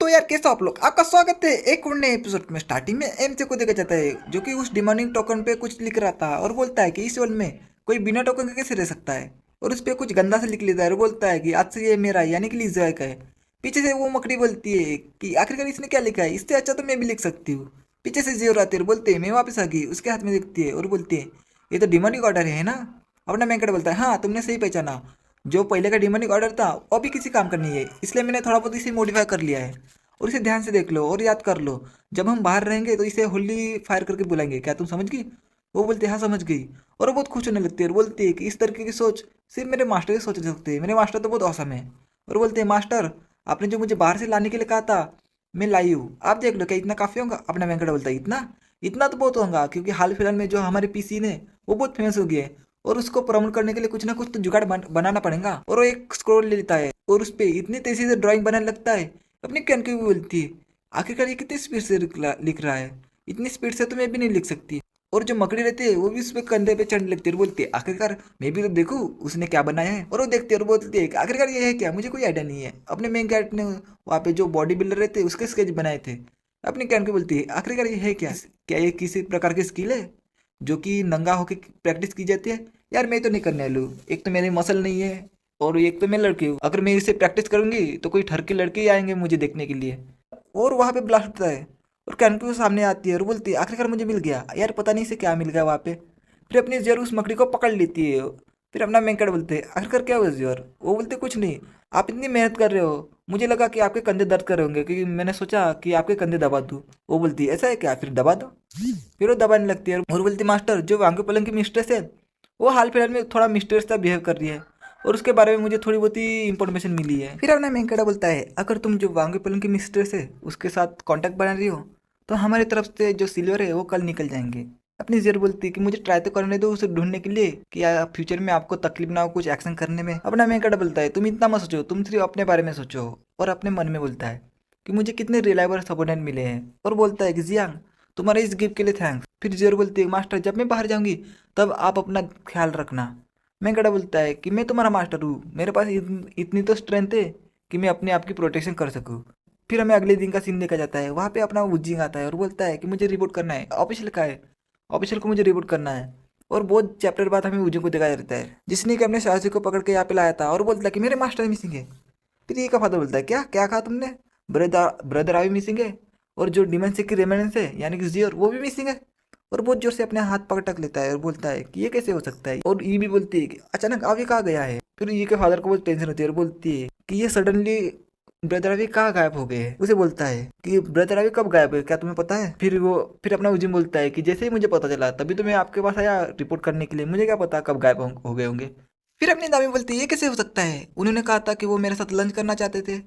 तो यार कैसे आप लोग, आपका स्वागत है एक और नए एपिसोड में। स्टार्टिंग में एमजे को देखा जाता है जो कि उस डिमोनिक टोकन पे कुछ लिख रहा था और बोलता है कि इस वर्ल्ड में कोई बिना टोकन के कैसे रह सकता है। और उस पर कुछ गंदा से लिख लेता है और बोलता है कि आज से ये मेरा यानी कि लिजॉय का है। पीछे से वो मकड़ी बोलती है कि आखिरकार इसने क्या लिखा है, इससे अच्छा तो मैं भी लिख सकती हूँ। पीछे से जियो आते और बोलते हैं मैं वापस आ गई, उसके हाथ में देखती है और बोलती है ये तो डिमोनिक ऑर्डर है ना। अपना मैंकड़ बोलता है हाँ तुमने सही पहचाना, जो पहले का डिमोनिक ऑर्डर था वो भी किसी काम का नहीं है, इसलिए मैंने थोड़ा बहुत इसे मॉडिफाई कर लिया है। और इसे ध्यान से देख लो और याद कर लो, जब हम बाहर रहेंगे तो इसे होली फायर करके बुलाएंगे, क्या तुम समझ गई। वो बोलती है हाँ समझ गई। और वो बहुत खुश होने लगती है और बोलती है कि इस तरीके की सोच सिर्फ मेरे मास्टर ही सोच सकते हैं, मेरे मास्टर तो बहुत औसम है। और बोलते हैं मास्टर आपने जो मुझे बाहर से लाने के लिए कहा था मैं लाई हूँ, आप देख लो क्या इतना काफ़ी होगा। अपना वेंकट बोलता है इतना इतना तो बहुत होगा, क्योंकि हाल फिलहाल में जो हमारे पीसी ने वो बहुत फेमस हो गया है और उसको प्रमोट करने के लिए कुछ ना कुछ तो जुगाड़ बनाना पड़ेगा। और वो एक स्क्रोल ले लेता है और उस पर इतनी तेजी से ड्राइंग बनाने लगता है। अपनी कैन की भी बोलती है आखिरकार ये कितनी स्पीड से लिख रहा है, इतनी स्पीड से तो मैं भी नहीं लिख सकती। और जो मकड़ी रहती है वो भी उस पर कंधे पे चढ़ने लगती है और बोलती है आखिरकार मैं भी तो देखूँ उसने क्या बनाया है। और वो देखती है और बोलती है आखिरकार ये है क्या, मुझे कोई आइडिया नहीं है। अपने मेन कैरेक्टर ने वहाँ पे जो बॉडी बिल्डर रहते हैं उसके स्केच बनाए थे। अपनी कैन की बोलती है आखिरकार ये है क्या, क्या ये किसी प्रकार की स्किल है जो कि नंगा होकर प्रैक्टिस की जाती है। यार मैं तो नहीं करने वाली हूँ, एक तो मेरे मसल नहीं है और एक तो मैं लड़की हूँ, अगर मैं इसे प्रैक्टिस करूंगी तो कोई ठर के लड़के ही आएंगे मुझे देखने के लिए। और वहाँ पे ब्लास्ट होता है और कैनकू सामने आती है और बोलती है आखिरकार मुझे मिल गया। यार पता नहीं इसे क्या मिल गया वहाँ पे। फिर अपनी जर उस मकड़ी को पकड़ लेती है। फिर अपना मेंकड़ बोलते हैं आखिरकार क्या हुआ जर। वो बोलते कुछ नहीं, आप इतनी मेहनत कर रहे हो, मुझे लगा कि आपके कंधे दर्द कर रहे होंगे क्योंकि मैंने सोचा कि आपके कंधे दबा दूँ। वो बोलती है ऐसा है क्या, फिर दबा दो। फिर वो दबाने लगती है और बोलती मास्टर जो वांगे पलंग की मिस्ट्रेस है वो हाल फिलहाल में थोड़ा मिस्ट्रेस सा बिहेव कर रही है और उसके बारे में मुझे थोड़ी बहुत ही इंफॉर्मेशन मिली है। फिर अपना मेंकड़ा बोलता है अगर तुम जो वांगे पलंग की मिस्ट्रेस है उसके साथ कांटेक्ट बना रही हो तो हमारी तरफ से जो सिल्वर है वो कल निकल जाएंगे। अपनी जीर बोलती है कि मुझे ट्राई तो करने दो उसे ढूंढने के लिए कि फ्यूचर में आपको तकलीफ ना हो कुछ एक्शन करने में। अपना मेंकड़ा बोलता है तुम इतना मत सोचो, तुम सिर्फ अपने बारे में सोचो। और अपने मन में बोलता है कि मुझे कितने रिलायबल सबोर्डिनेट मिले हैं। और बोलता है कि जियांग तुम्हारे इस गिफ्ट के लिए थैंक्स। फिर जीर बोलती है मास्टर जब मैं बाहर जाऊंगी तब आप अपना ख्याल रखना। मेंकड़ा बोलता है कि मैं तुम्हारा मास्टर हूँ, मेरे पास इतनी तो स्ट्रेंथ है कि मैं अपने आप की प्रोटेक्शन कर सकूँ। फिर हमें अगले दिन का सीन देखा जाता है, वहाँ पे अपना उज्जिंग आता है और बोलता है कि मुझे रिपोर्ट करना है, ऑफिशियल का है, ऑफिशियल को मुझे रिपोर्ट करना है। और बहुत चैप्टर बाद हमें उज्जिंग को दिखाया जाता है जिसने कि अपने साहसी को पकड़ के यहाँ पे लाया था और बोलता है कि मेरे मास्टर मिसिंग है। फिर ये का फादर बोलता है क्या क्या कहा तुमने, ब्रदर ब्रदर अभी मिसिंग है और जो डिमेंसी की रेमेनेंस है यानी कि जियर वो भी मिसिंग है। और बहुत जोर से अपने हाथ पकड़ लेता है और बोलता है कि ये कैसे हो सकता है। और ये भी बोलती है कि अचानक अभी कहाँ गया है। फिर ये के फादर को बहुत टेंशन होती है और बोलती है कि ये सडनली ब्रदर अभी कहाँ गायब हो गए हैं। उसे बोलता है कि ब्रदर अभी कब गायब है क्या तुम्हें पता है। फिर अपना उजिम बोलता है कि जैसे ही मुझे पता चला तभी तो मैं आपके पास आया रिपोर्ट करने के लिए, मुझे क्या पता कब गायब हो गए होंगे। फिर अपनी दादी बोलती है ये कैसे हो सकता है, उन्होंने कहा था कि वो मेरे साथ लंच करना चाहते थे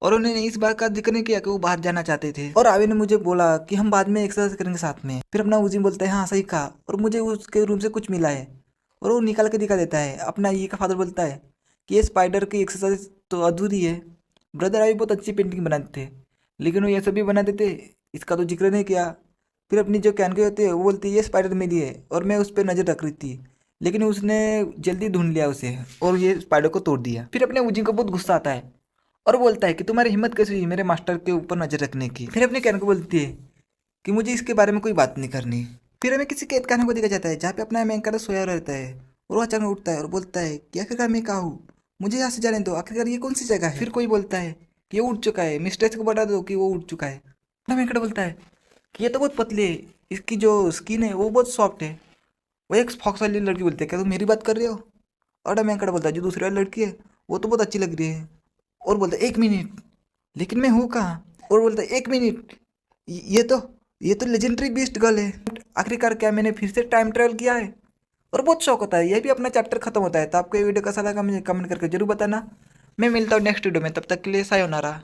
और उन्होंने इस बात का जिक्र नहीं किया कि वो बाहर जाना चाहते थे। और आवे ने मुझे बोला कि हम बाद में एक्सरसाइज करेंगे साथ में। फिर अपना उजिम बोलता है हाँ सही कहा और मुझे उसके रूम से कुछ मिला है और वो निकाल के दिखा देता है। अपना ये का फादर बोलता है कि ये स्पाइडर की एक्सरसाइज तो अधूरी है, ब्रदर अभी बहुत अच्छी पेंटिंग बनाते थे लेकिन वो ये सभी बनाते थे, इसका तो जिक्र नहीं किया। फिर अपनी जो कैनके होते हैं वो बोलती है ये स्पाइडर मेरी है और मैं उस पर नज़र रख रही थी लेकिन उसने जल्दी ढूंढ लिया उसे और ये स्पाइडर को तोड़ दिया। फिर अपने उजिंग को बहुत गुस्सा आता है और बोलता है कि तुम्हारी हिम्मत कैसे हुई मेरे मास्टर के ऊपर नजर रखने की। फिर अपने कैन को बोलती है कि मुझे इसके बारे में कोई बात नहीं करनी। फिर हमें किसी कैद खाने को देखा जाता है जहाँ पे अपना मेंकड़ा सोया रहता है और वो अचानक उठता है और बोलता है कि आखिरकार मैं कहाँ हूँ, मुझे यहाँ से जाने दो, आखिरकार ये कौन सी जगह है। फिर कोई बोलता है कि ये उठ चुका है, मिस्ट्रेस को बता दो कि वो उठ चुका है। अपना मेंकड़ा बोलता है कि ये तो बहुत पतली है, इसकी जो स्किन है वो बहुत सॉफ्ट है। वो एक फॉक्स वाली लड़की बोलती है क्या तुम मेरी बात कर रहे हो। और मेंकड़ा बोलता है जो दूसरी वाली लड़की है वो तो बहुत अच्छी लग रही है। और बोलता है एक मिनट लेकिन मैं हूँ कहाँ। और बोलता है एक मिनट ये तो ये तो लेजेंडरी बीस्ट गर्ल है, आखिरकार क्या मैंने फिर से टाइम ट्रेवल किया है। और बहुत शौक होता है, ये भी अपना चैप्टर खत्म होता है। तो आपको ये वीडियो कैसा लगा मुझे कमेंट करके जरूर बताना। मैं मिलता हूँ नेक्स्ट वीडियो में, तब तक के लिए सायोनारा।